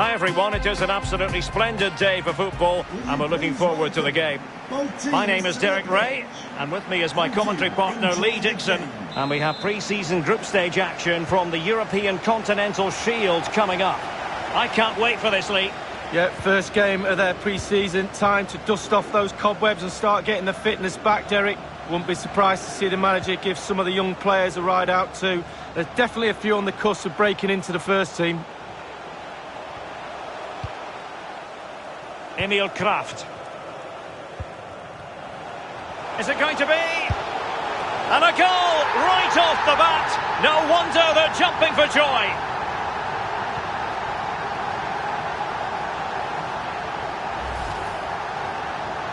Hi everyone, it is an absolutely splendid day for football and we're looking forward to the game. My name is Derek Ray and with me is my commentary partner Lee Dixon, and we have pre-season group stage action from the European Continental Shield coming up. I can't wait for this, Lee. Yeah, first game of their pre-season, time to dust off those cobwebs and start getting the fitness back, Derek. Wouldn't be surprised to see the manager give some of the young players a ride out too. There's definitely a few on the cusp of breaking into the first team. Emil Kraft. Is it going to be? And a goal right off the bat. No wonder they're jumping for joy.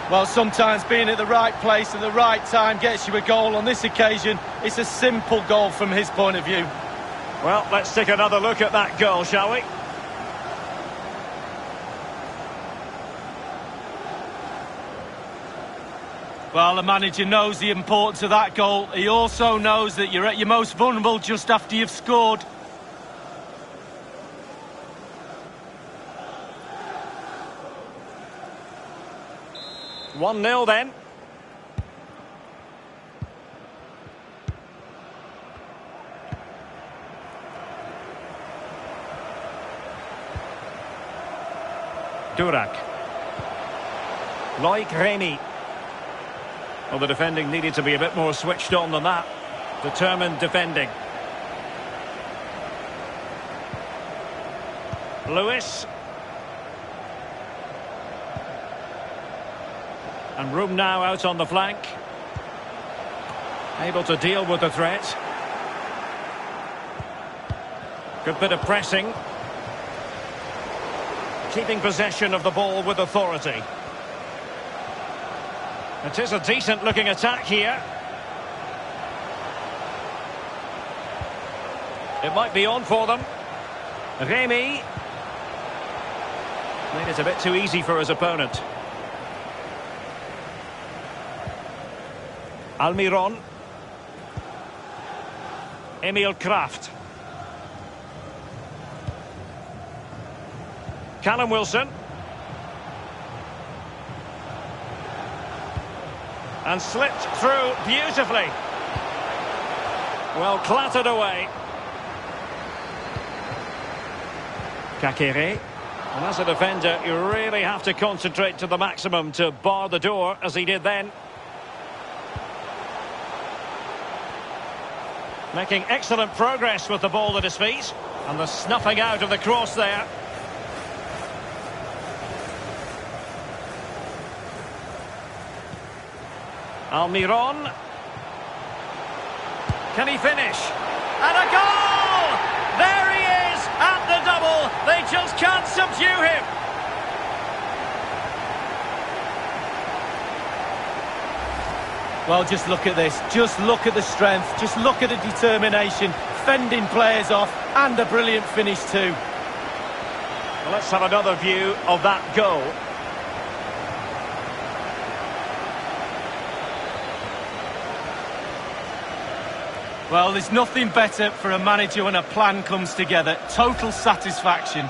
Well, sometimes being at the right place at the right time gets you a goal. On this occasion, it's a simple goal from his point of view. Well, let's take another look at that goal, shall we? Well, the manager knows the importance of that goal. He also knows that you're at your most vulnerable just after you've scored. One 0 then. Durac. Loic Remy. Well, the defending needed to be a bit more switched on than that. Determined defending. Lewis. And room now out on the flank. Able to deal with the threat. Good bit of pressing. Keeping possession of the ball with authority. It is a decent looking attack here. It might be on for them. Remy. Made it a bit too easy for his opponent. Almiron. Emil Kraft. Callum Wilson. And slipped through beautifully. Well, clattered away. Kakere. And as a defender, you really have to concentrate to the maximum to bar the door, as he did then. Making excellent progress with the ball at his feet. And the snuffing out of the cross there. Almiron. Can he finish? And a goal! There he is at the double. They just can't subdue him. Well, just look at this. Just look at the strength. Just look at the determination. Fending players off. And a brilliant finish too. Well, let's have another view of that goal. Well, there's nothing better for a manager when a plan comes together. Total satisfaction.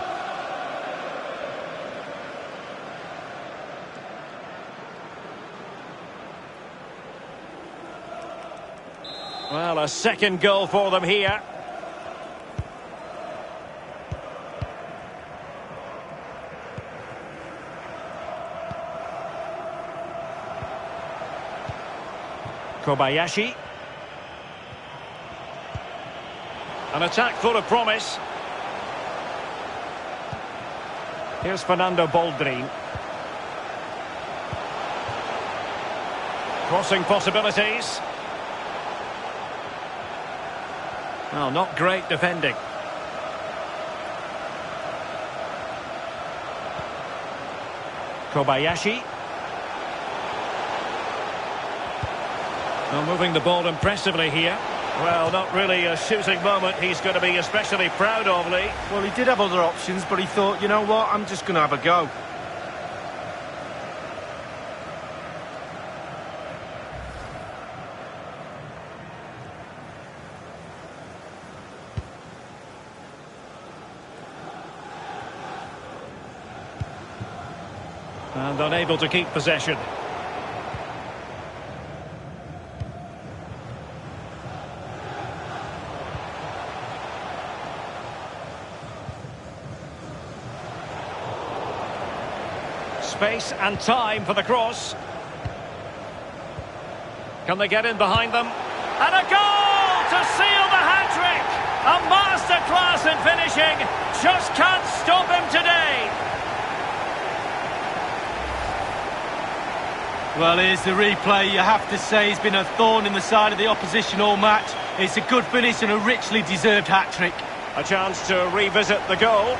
Well, a second goal for them here. Kobayashi. An attack full of promise. Here's Fernando Boldrin. Crossing possibilities. Well, not great defending. Kobayashi. Well, moving the ball impressively here. Well, not really a shooting moment he's going to be especially proud of, Lee. Well, he did have other options, but he thought, you know what, I'm just going to have a go. And unable to keep possession. Space and time for the cross. Can they get in behind them? And a goal to seal the hat-trick! A masterclass in finishing. Just can't stop him today. Well, here's the replay. You have to say he's been a thorn in the side of the opposition all match. It's a good finish and a richly deserved hat-trick. A chance to revisit the goal.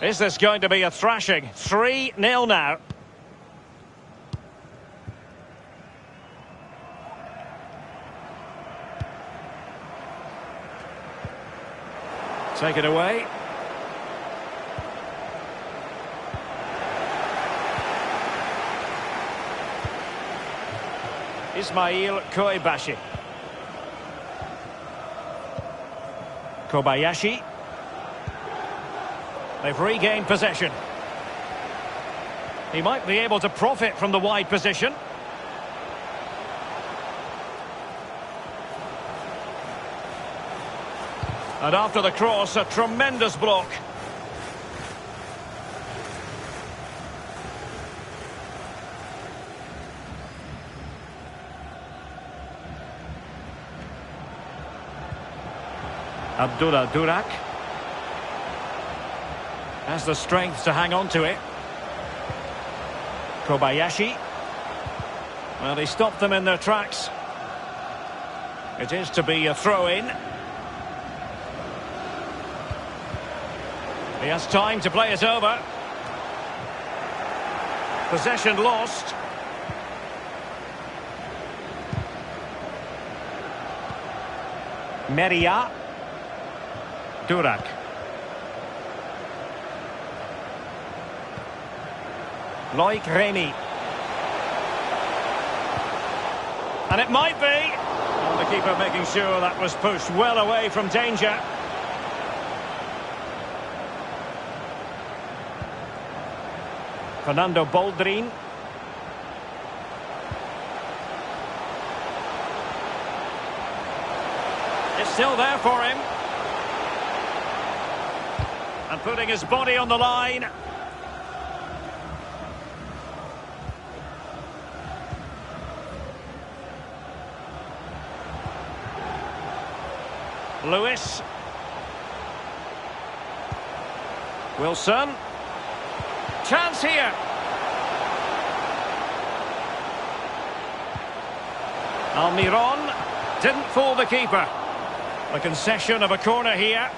Is this going to be a thrashing? 3-0 now. Take it away. Ismail Koibashi. Kobayashi. They've regained possession. He might be able to profit from the wide position. And after the cross, a tremendous block. Abdullah Durak has the strength to hang on to it. Kobayashi. Well, he stopped them in their tracks. It is to be a throw-in. He has time to play it over. Possession lost. Meria. Durak. Loic Remy. And it might be. And the keeper making sure that was pushed well away from danger. Fernando Boldrin. It's still there for him. And putting his body on the line. Lewis. Wilson. Chance here. Almiron didn't fool the keeper. A concession of a corner here.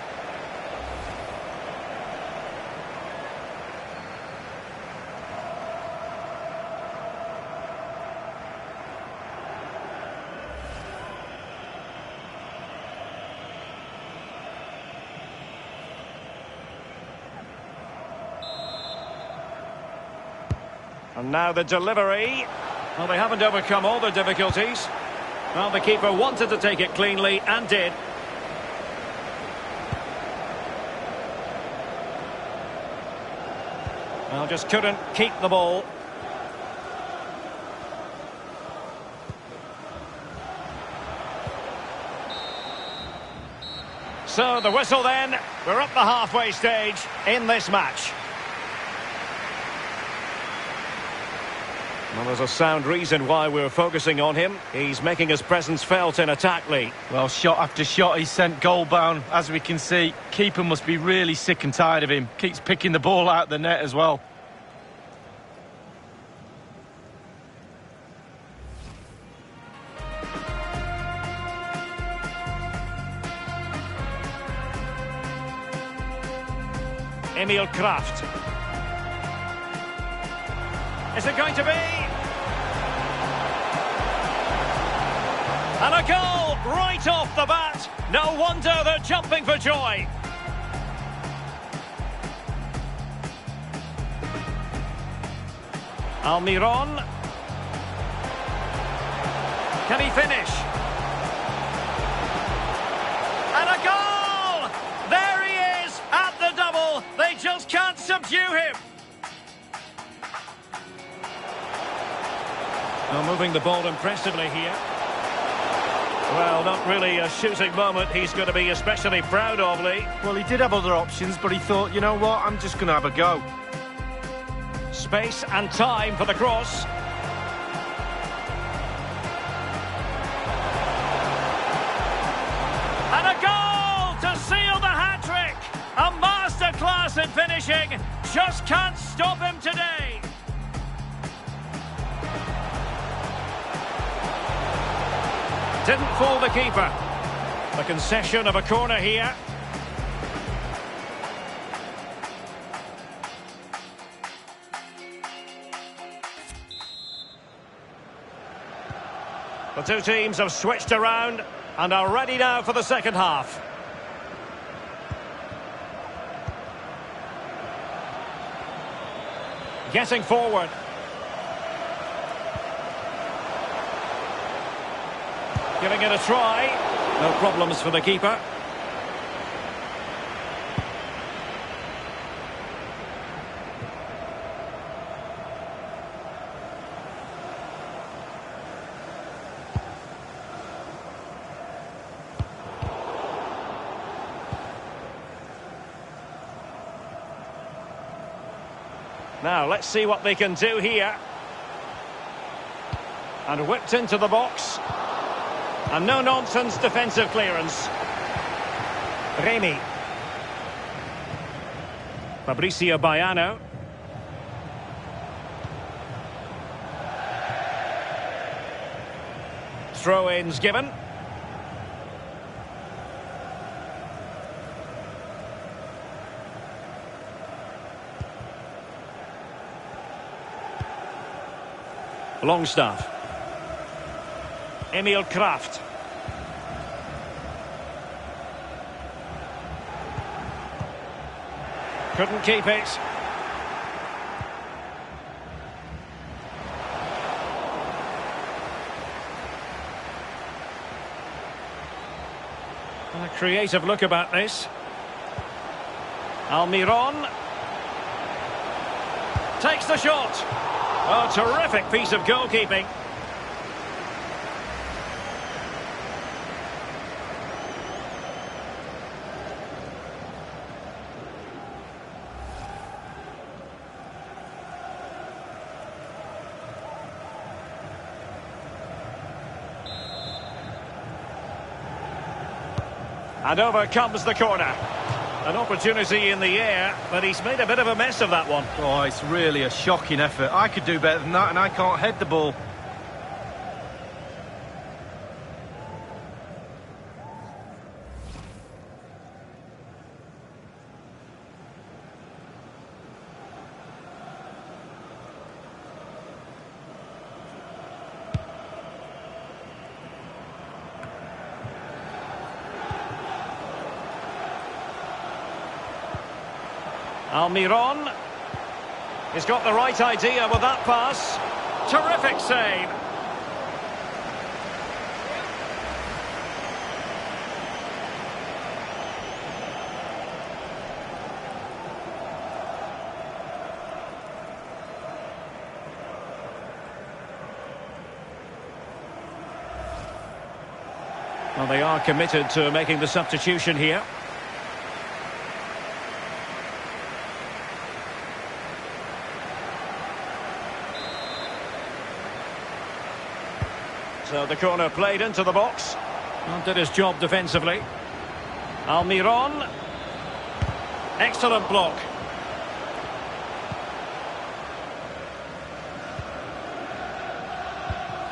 And now the delivery. Well, they haven't overcome all the difficulties. Well, the keeper wanted to take it cleanly and did. Well, just couldn't keep the ball. So the whistle then. We're up the halfway stage in this match. Well, there's a sound reason why we're focusing on him. He's making his presence felt in attack, Lee. Well, shot after shot, he's sent goal-bound. As we can see, keeper must be really sick and tired of him. Keeps picking the ball out of the net as well. Emil Kraft. Is it going to be? And a goal right off the bat. No wonder they're jumping for joy. Almiron. Can he finish? And a goal! There he is at the double. They just can't subdue him. Well, moving the ball impressively here. Well, not really a shooting moment he's going to be especially proud of, Lee. Well, he did have other options, but he thought, you know what, I'm just going to have a go. Space and time for the cross. And a goal to seal the hat-trick! A masterclass in finishing. Just can't stop him today. Didn't fool the keeper. The concession of a corner here. The two teams have switched around and are ready now for the second half. Getting forward. Giving it a try. No problems for the keeper. Now, let's see what they can do here. And whipped into the box. And no-nonsense defensive clearance. Remy. Fabrizio Baiano. Throw-ins given. Longstaff. Emil Kraft. Couldn't keep it. A creative look about this. Almiron. Takes the shot. Oh, terrific piece of goalkeeping. And over comes the corner. An opportunity in the air, but he's made a bit of a mess of that one. Oh, it's really a shocking effort. I could do better than that, and I can't head the ball. Almiron. He's got the right idea with that pass. Terrific save. Well, they are committed to making the substitution here. So the corner played into the box. And did his job defensively. Almiron. Excellent block.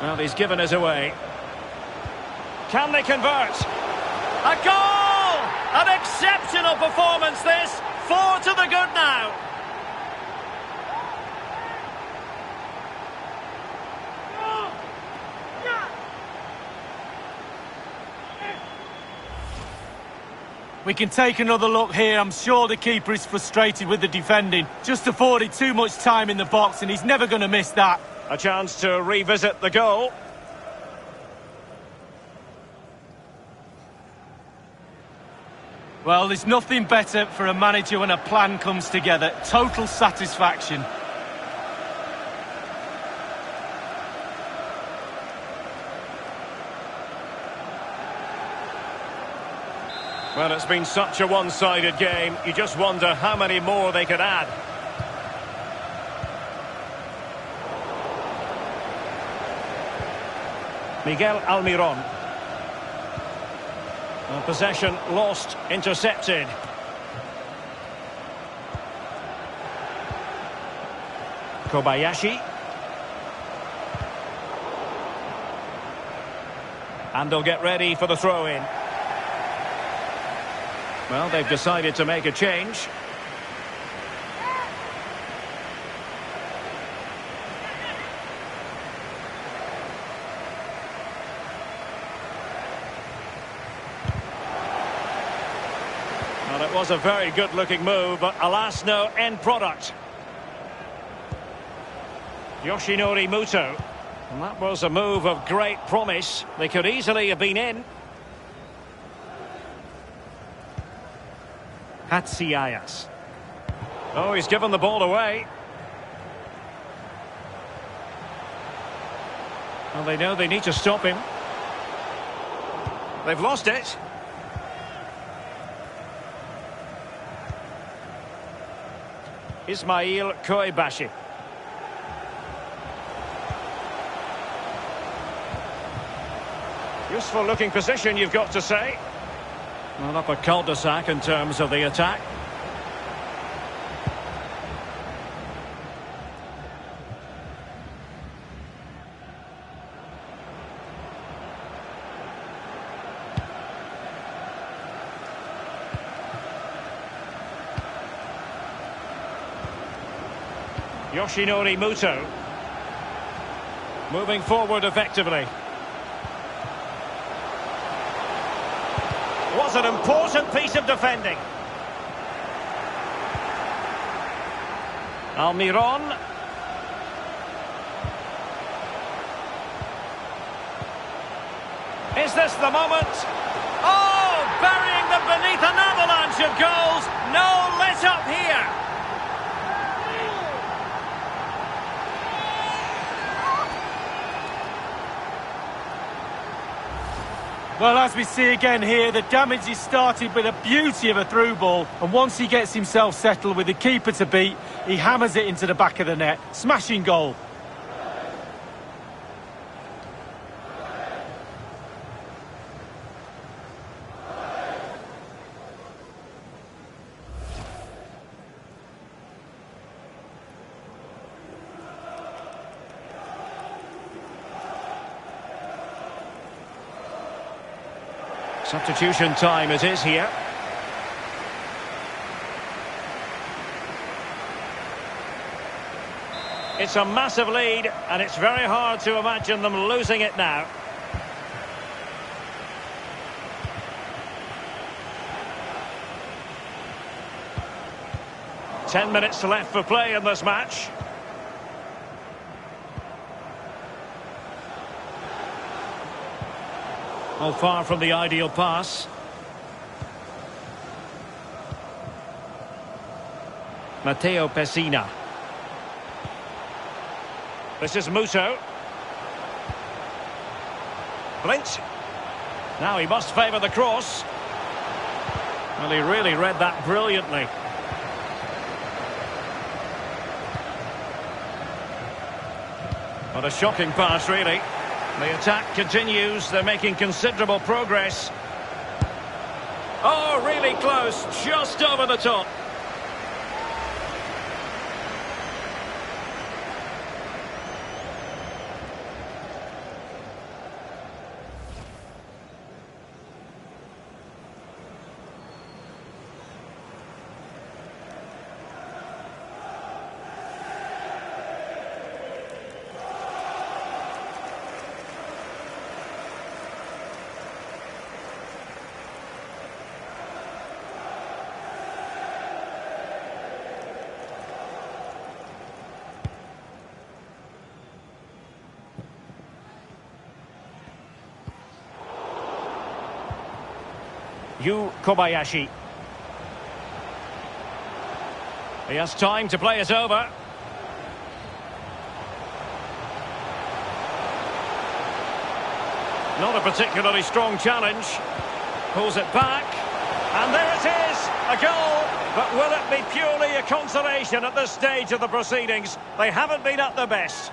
Well, he's given us away. Can they convert? A goal! An exceptional performance this. 4 to the good now. We can take another look here. I'm sure the keeper is frustrated with the defending. Just afforded too much time in the box, and he's never going to miss that. A chance to revisit the goal. Well, there's nothing better for a manager when a plan comes together. Total satisfaction. Well, it's been such a one-sided game. You just wonder how many more they could add. Miguel Almiron. Possession lost, intercepted. Kobayashi. And they'll get ready for the throw-in. Well, they've decided to make a change. Well, it was a very good-looking move, but alas, no end product. Yoshinori Muto. And that was a move of great promise. They could easily have been in. Hatsiayas. Oh, he's given the ball away. Well, they know they need to stop him. They've lost it. Ismail Koibashi. Useful looking position, you've got to say. Well, up a cul-de-sac in terms of the attack. Yoshinori Muto. Moving forward effectively. Was an important piece of defending. Almiron. Is this the moment? Oh, burying them beneath an avalanche of goals. No let up here. Well, as we see again here, the damage is started with a beauty of a through ball. And once he gets himself settled with the keeper to beat, he hammers it into the back of the net. Smashing goal. Substitution time it is here. It's a massive lead, and it's very hard to imagine them losing it now. Ten minutes left for play in this match. Oh, far from the ideal pass. Matteo Pessina. This is Muto. Blint. Now he must favour the cross. Well, he really read that brilliantly. What a shocking pass, really. The attack continues. They're making considerable progress. Oh, really close. Just over the top. Kobayashi. He has time to play it over. Not a particularly strong challenge. Pulls it back. And there it is, a goal. But will it be purely a consolation at this stage of the proceedings? They haven't been at their best.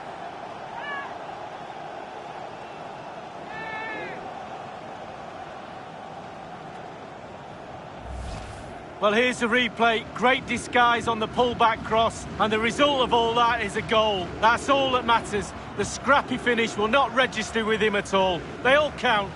Well, here's the replay. Great disguise on the pullback cross, and the result of all that is a goal. That's all that matters. The scrappy finish will not register with him at all. They all count.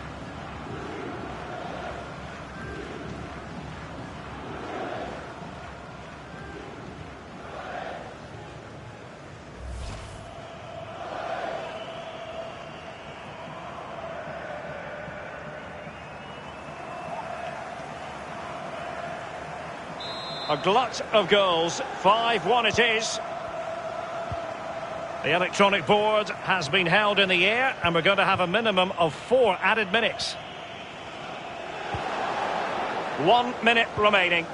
A glut of goals, 5-1 it is. The electronic board has been held in the air, and we're going to have a minimum of 4 added minutes. 1 minute remaining.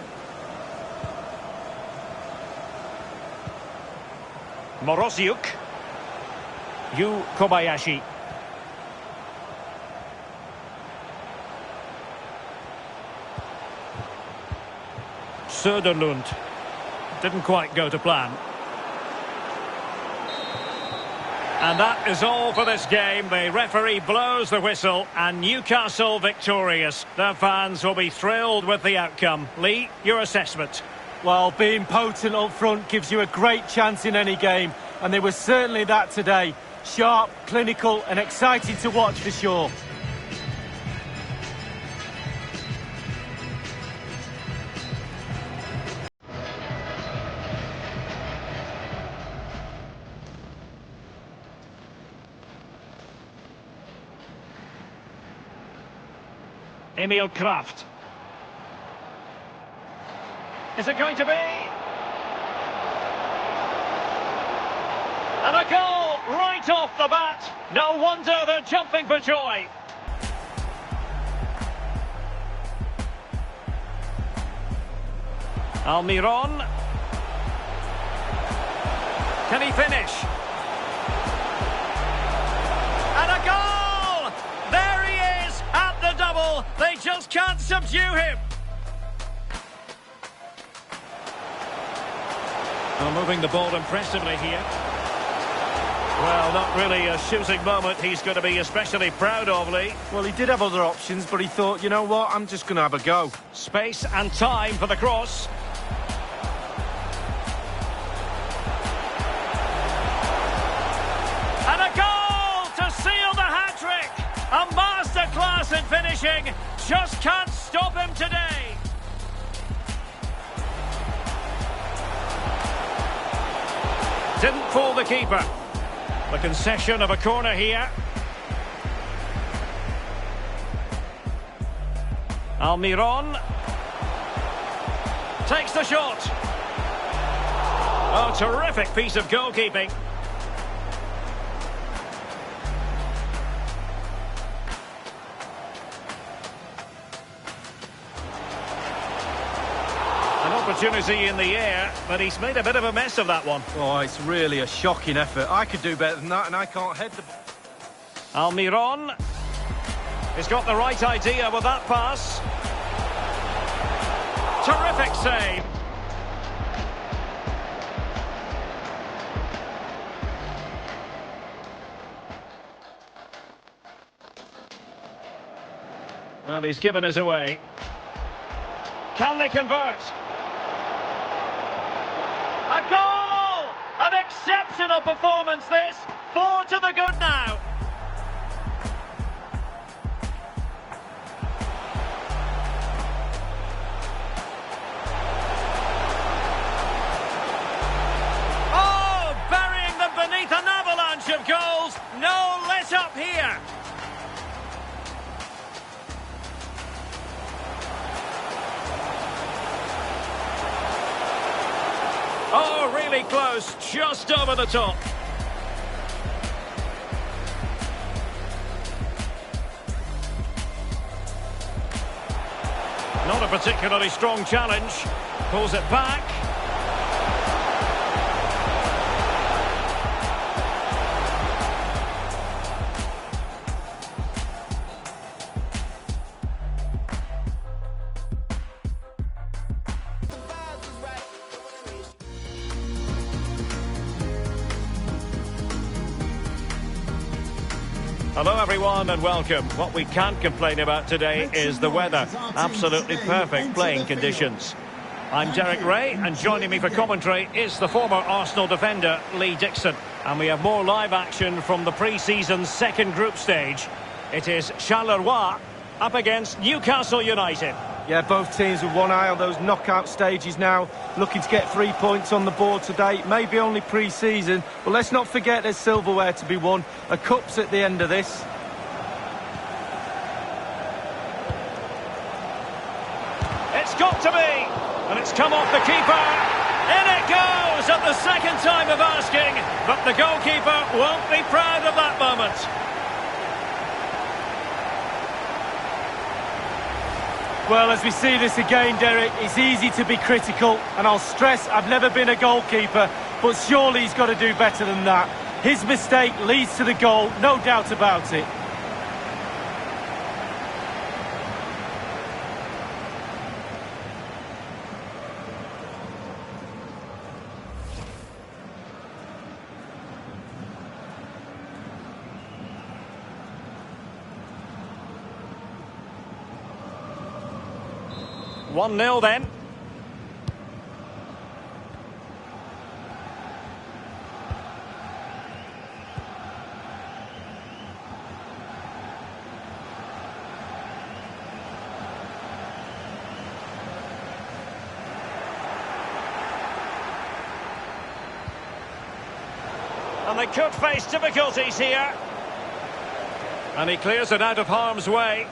Moroziuk. Kobayashi. Söderlund. Didn't quite go to plan. And that is all for this game. The referee blows the whistle and Newcastle victorious. Their fans will be thrilled with the outcome. Lee, your assessment? Well, being potent up front gives you a great chance in any game, and there was certainly that today. Sharp, clinical and exciting to watch for sure. Emil Kraft. Is it going to be? And a goal right off the bat. No wonder they're jumping for joy. Almiron. Can he finish? And a goal! There he is at the double. They just can't subdue him. Well, moving the ball impressively here. Well, not really a shooting moment he's going to be especially proud of, Lee. Well, he did have other options, but he thought, you know what, I'm just going to have a go. Space and time for the cross. And a goal to seal the hat-trick! A masterclass in finishing. Just can't stop him today. Didn't fool the keeper. The concession of a corner here. Almiron takes the shot. Oh, terrific piece of goalkeeping. An opportunity in the air, but he's made a bit of a mess of that one. Oh, it's really a shocking effort. I could do better than that, and I can't head the ball. Almiron. He's got the right idea with that pass. Terrific save. Well, he's given us away. Can they convert? A goal! An exceptional performance this. 4 to the good now. Oh, burying them beneath an avalanche of goals. No let up here. Oh, really close, just over the top. Not a particularly strong challenge. Pulls it back. Hello everyone and welcome. What we can't complain about today is the weather. Absolutely perfect playing conditions. I'm Derek Ray and joining me for commentary is the former Arsenal defender Lee Dixon. And we have more live action from the pre-season second group stage. It is Charleroi up against Newcastle United. Yeah, both teams with one eye on those knockout stages now, looking to get 3 points on the board today. Maybe only pre-season, but let's not forget there's silverware to be won. A cup's at the end of this. It's got to be, and it's come off the keeper. In it goes at the second time of asking, but the goalkeeper won't be proud of that moment. Well, as we see this again, Derek, it's easy to be critical, and I'll stress I've never been a goalkeeper, but surely he's got to do better than that. His mistake leads to the goal, no doubt about it. One 0 then. And they could face difficulties here. And he clears it out of harm's way.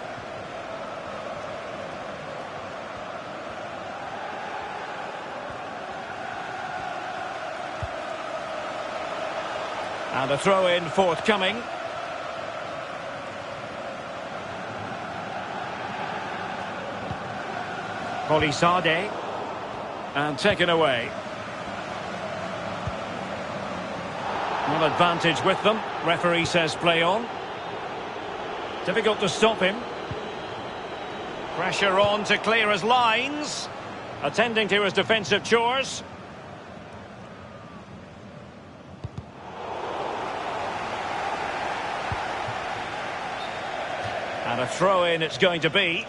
And a throw-in forthcoming. Polisade. And taken away. Well, advantage with them. Referee says play on. Difficult to stop him. Pressure on to clear his lines. Attending to his defensive chores. And a throw-in it's going to be.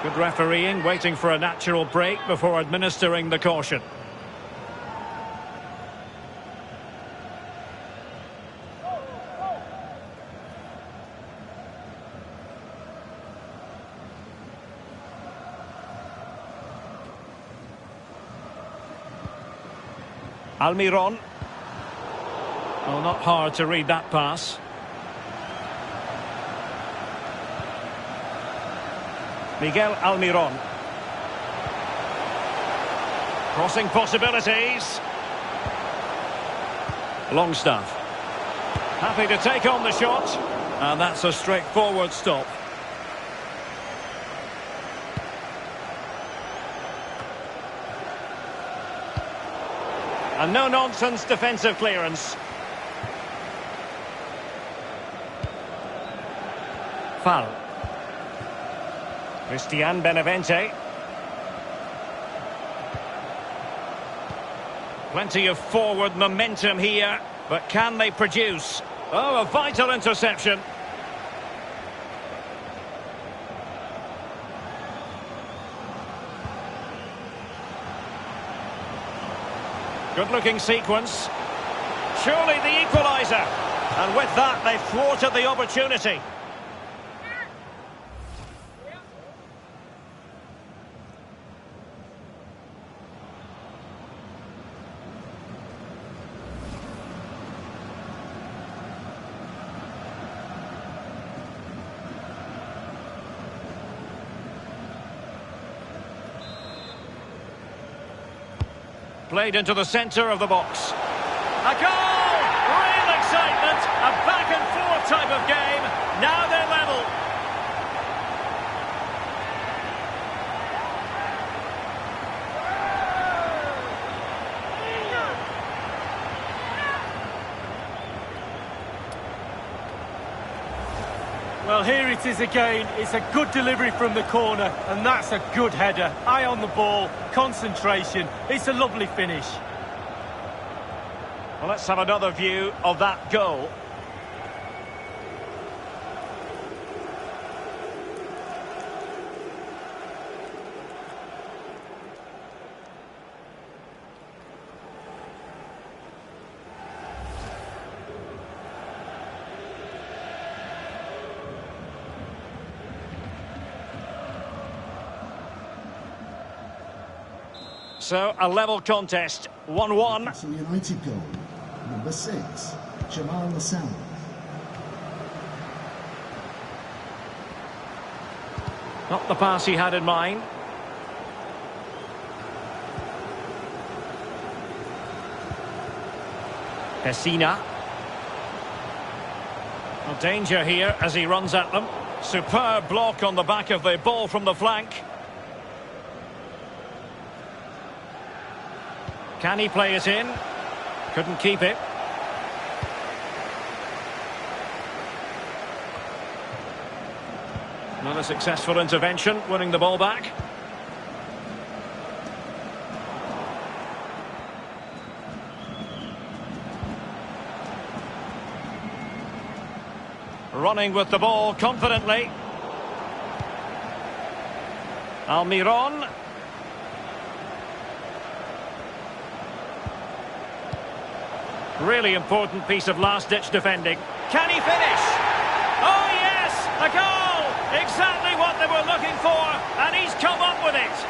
Good refereeing, waiting for a natural break before administering the caution. Almiron. Well, not hard to read that pass. Miguel Almiron. Crossing possibilities. Longstaff. Happy to take on the shot. And that's a straightforward stop. A no-nonsense defensive clearance. Foul. Christian Benavente. Plenty of forward momentum here, but can they produce? Oh, a vital interception. Good-looking sequence. Surely the equaliser. And with that, they've thwarted the opportunity. Played into the centre of the box. A goal! Real excitement! A back-and-forth type of game. Now they're level. Well, here it is again. It's a good delivery from the corner, and that's a good header. Eye on the ball, concentration. It's a lovely finish. Well, let's have another view of that goal. So, a level contest, 1-1. Newcastle United goal, number 6, Jamal Lascelles. Not the pass he had in mind. Pessina. Well, danger here as he runs at them. Superb block on the back of the ball from the flank. Can he play it in? Couldn't keep it. Another successful intervention, winning the ball back. Running with the ball confidently. Almiron. Really important piece of last-ditch defending. Can he finish? Oh, yes! A goal! Exactly what they were looking for, and he's come up with it.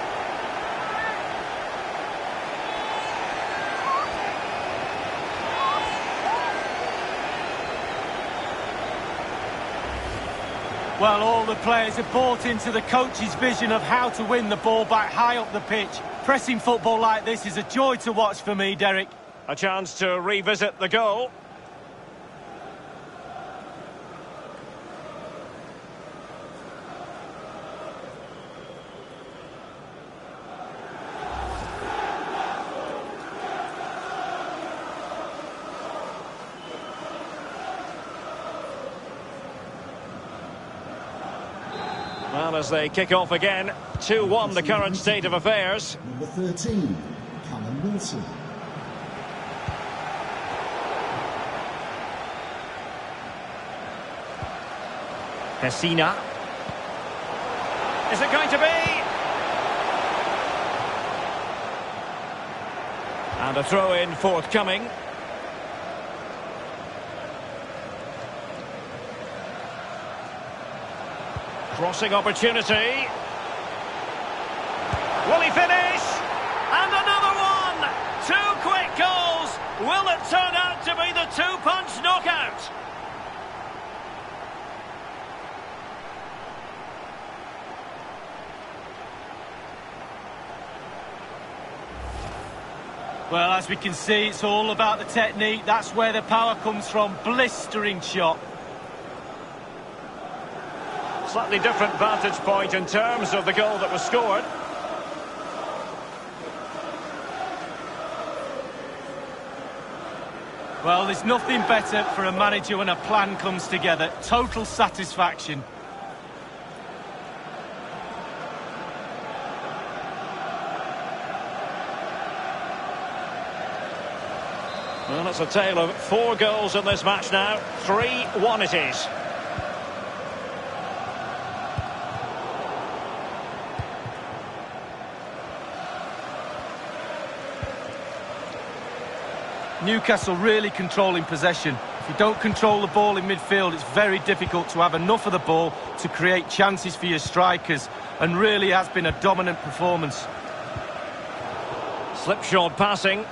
Well, all the players have bought into the coach's vision of how to win the ball back high up the pitch. Pressing football like this is a joy to watch for me, Derek. A chance to revisit the goal. Well, as they kick off again, 2-1 the current state of affairs. Number 13, Callum Wilson. Pessina. Is it going to be? And a throw-in forthcoming. Crossing opportunity. Will he finish? And another one! 2 quick goals! Will it turn out to be the 2-punch knockout? Well, as we can see, it's all about the technique. That's where the power comes from. Blistering shot. Slightly different vantage point in terms of the goal that was scored. Well, there's nothing better for a manager when a plan comes together. Total satisfaction. Well, it's a tale of 4 goals in this match now. 3-1 it is. Newcastle really controlling possession. If you don't control the ball in midfield, it's very difficult to have enough of the ball to create chances for your strikers. And really has been a dominant performance. Slipshod passing.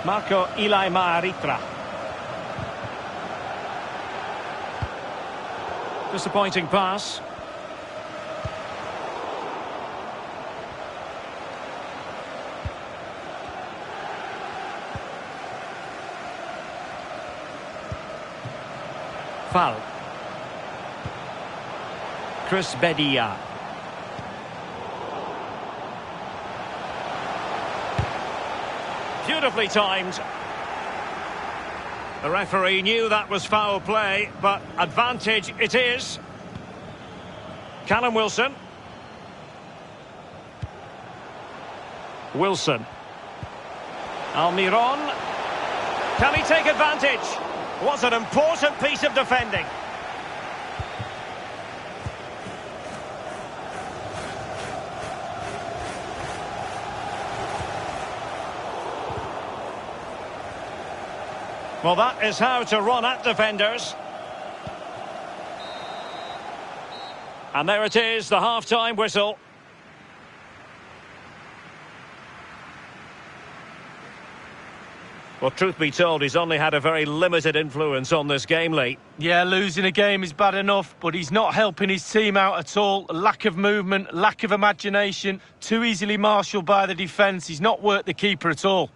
Marco Ilai-Maaritra. Disappointing pass. Fall. Chris Bedia. Beautifully timed. The referee knew that was foul play, but advantage it is. Callum Wilson. Wilson. Almiron. Can he take advantage? Was an important piece of defending. Well, that is how to run at defenders. And there it is, the half-time whistle. Well, truth be told, he's only had a very limited influence on this game, Lee. Yeah, losing a game is bad enough, but he's not helping his team out at all. Lack of movement, lack of imagination, too easily marshalled by the defence. He's not worked the keeper at all.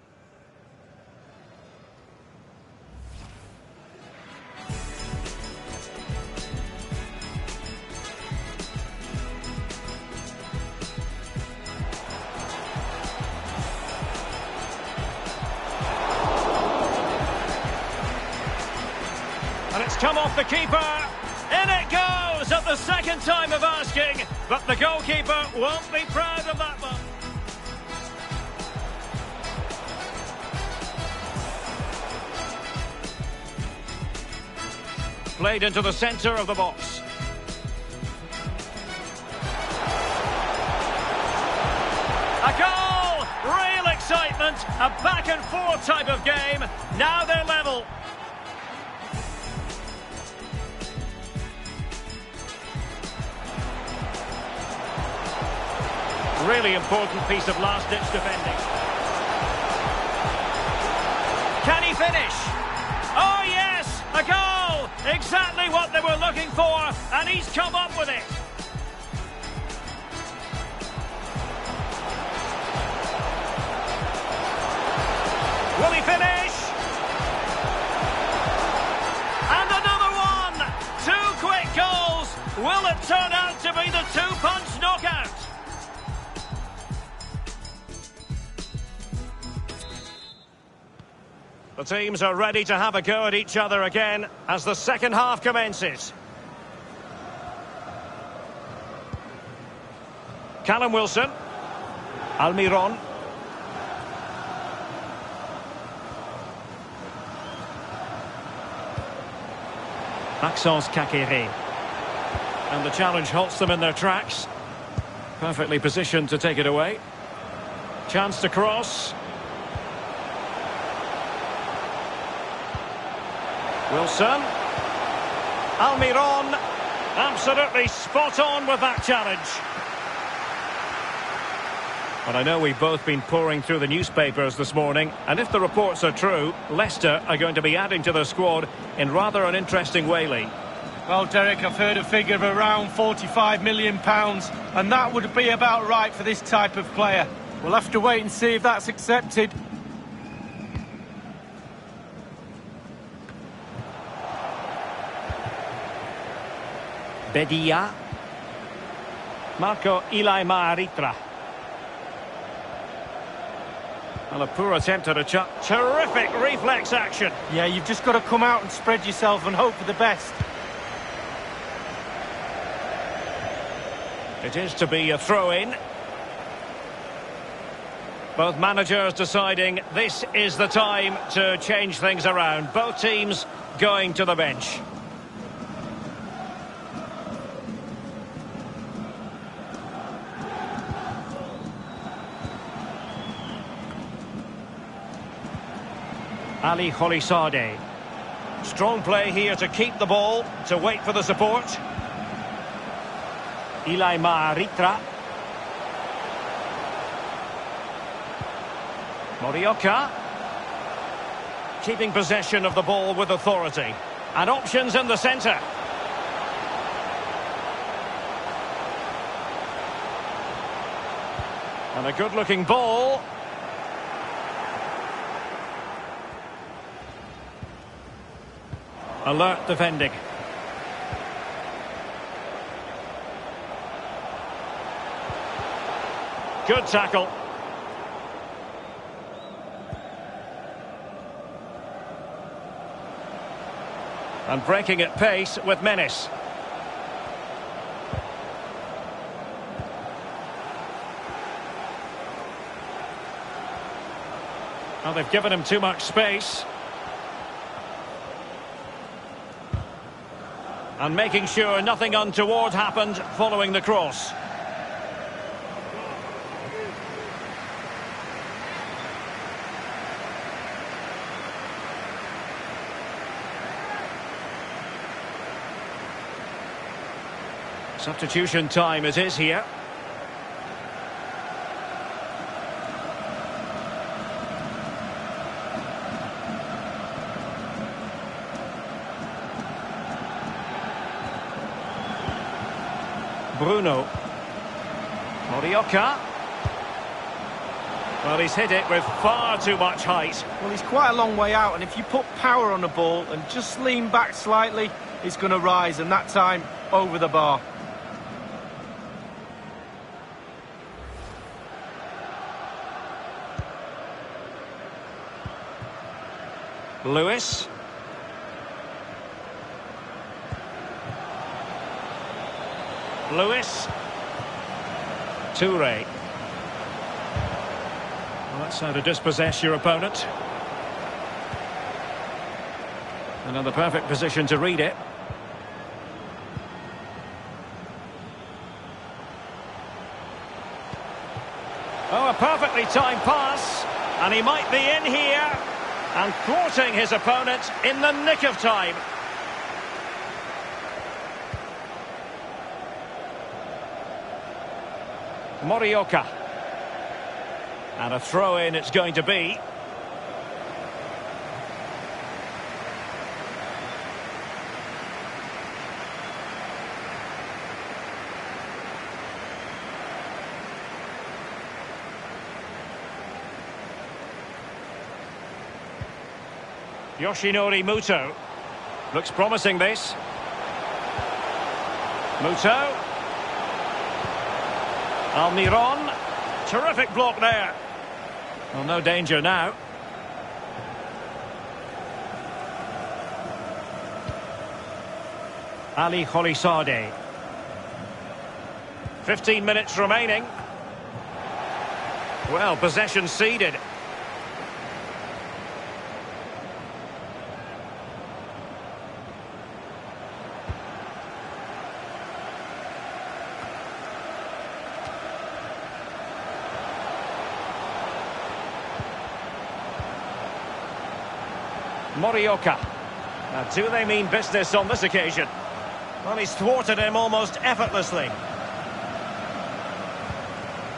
And it's come off the keeper. In it goes at the second time of asking. But the goalkeeper won't be proud of that one. Played into the centre of the box. A goal! Real excitement. A back and forth type of game. Now they're level. Really important piece of last-ditch defending. Can he finish? Oh, yes! A goal! Exactly what they were looking for, and he's come up with it. Will he finish? And another one! Two quick goals! Will it turn out to be the two-punch knockout? The teams are ready to have a go at each other again as the second half commences. Callum Wilson. Almiron. Maxence Kakere. And the challenge halts them in their tracks. Perfectly positioned to take it away. Chance to cross. Wilson. Almiron. Absolutely spot on with that challenge. But I know we've both been poring through the newspapers this morning, and if the reports are true, Leicester are going to be adding to the squad in rather an interesting way, Lee. Well, Derek, I've heard a figure of around £45 million, and that would be about right for this type of player. We'll have to wait and see if that's accepted. Bedia. Marco Ilai-Maaritra. Well, a poor attempt at a terrific reflex action. Yeah, you've just got to come out and spread yourself and hope for the best. It is to be a throw-in. Both managers deciding this is the time to change things around. Both teams going to the bench. Ali Kholisade. Strong play here to keep the ball, to wait for the support. Ilai-Maaritra. Morioka. Keeping possession of the ball with authority. And options in the centre. And a good-looking ball. Alert defending. Good tackle. And breaking at pace with menace. Well, they've given him too much space. And making sure nothing untoward happened following the cross. Substitution time it is here. Bruno. Morioka. Well, he's hit it with far too much height. Well, he's quite a long way out, and if you put power on the ball and just lean back slightly, it's going to rise, and that time over the bar. Lewis. Lewis. Toure. Well, that's how to dispossess your opponent. Another perfect position to read it. Oh, a perfectly timed pass. And he might be in here. And thwarting his opponent in the nick of time. Morioka. And a throw-in it's going to be. Yoshinori Muto. Looks promising, this. Muto. Almiron. Terrific block there. Well, no danger now. Ali Kholisade. 15 minutes remaining. Well, possession ceded. Morioka. Now, do they mean business on this occasion? Well, he's thwarted him almost effortlessly.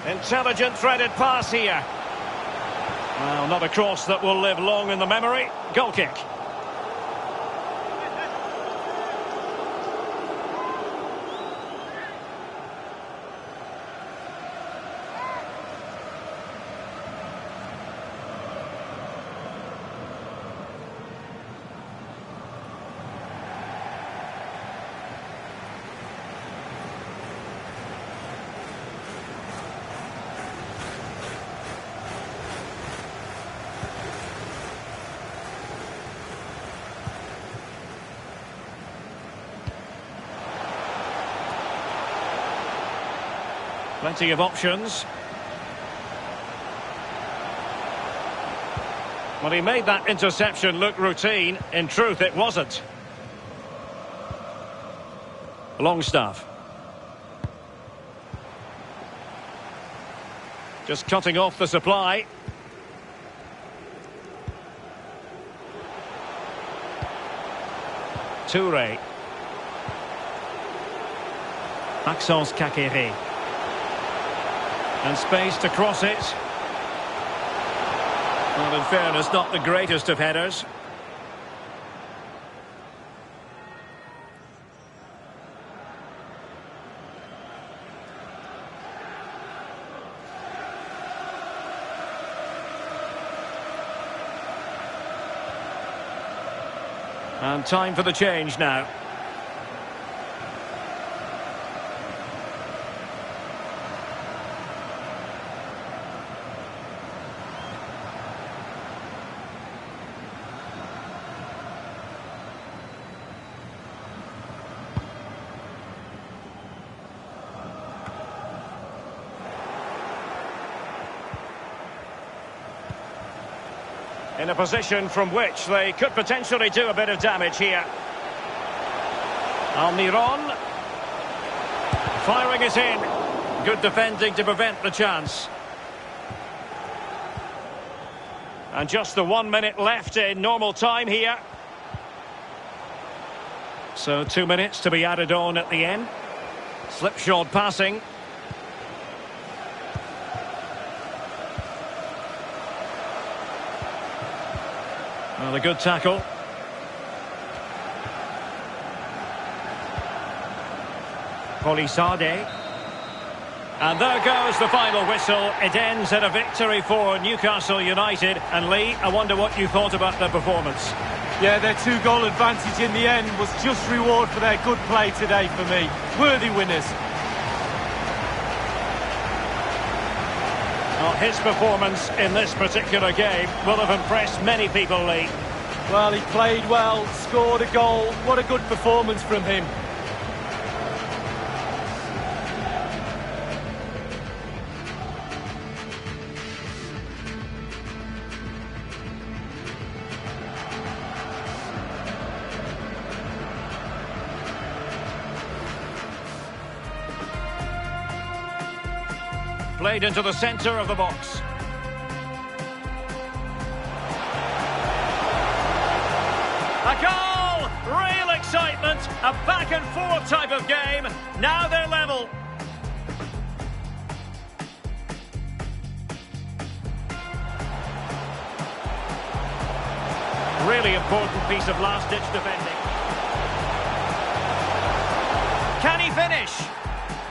Intelligent threaded pass here. Well, not a cross that will live long in the memory. Goal kick. Plenty of options. Well, he made that interception look routine. In truth, it wasn't. Longstaff. Just cutting off the supply. Toure. Maxence Kakere. And space to cross it. Well, in fairness, not the greatest of headers. And time for the change now. In a position from which they could potentially do a bit of damage here. Almiron. Firing it in. Good defending to prevent the chance. And just the 1 minute left in normal time here. So 2 minutes to be added on at the end. Slipshod passing. Well, a good tackle. Polisade. And there goes the final whistle. It ends in a victory for Newcastle United. And Lee, I wonder what you thought about their performance. Yeah, their 2-goal advantage in the end was just reward for their good play today for me. Worthy winners. Well, his performance in this particular game will have impressed many people, Lee. Well, he played well, scored a goal. What a good performance from him. Played into the centre of the box. A goal! Real excitement. A back and forth type of game. Now they're level. Really important piece of last-ditch defending. Can he finish?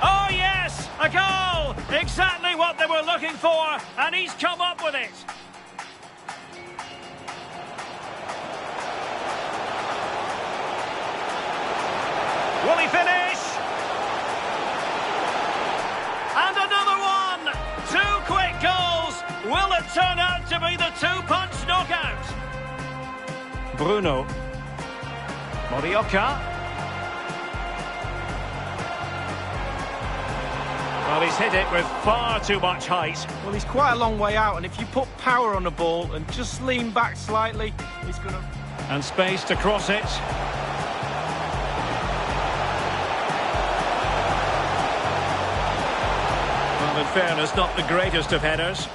Oh yes! A goal! Exactly what they were looking for, and he's come up with it. Will he finish? And another one! 2 quick goals! Will it turn out to be the 2-punch knockout? Bruno. Morioka. Well, he's hit it with far too much height. Well, he's quite a long way out, and if you put power on the ball and just lean back slightly, he's going to... And space to cross it. Well, in fairness, not the greatest of headers.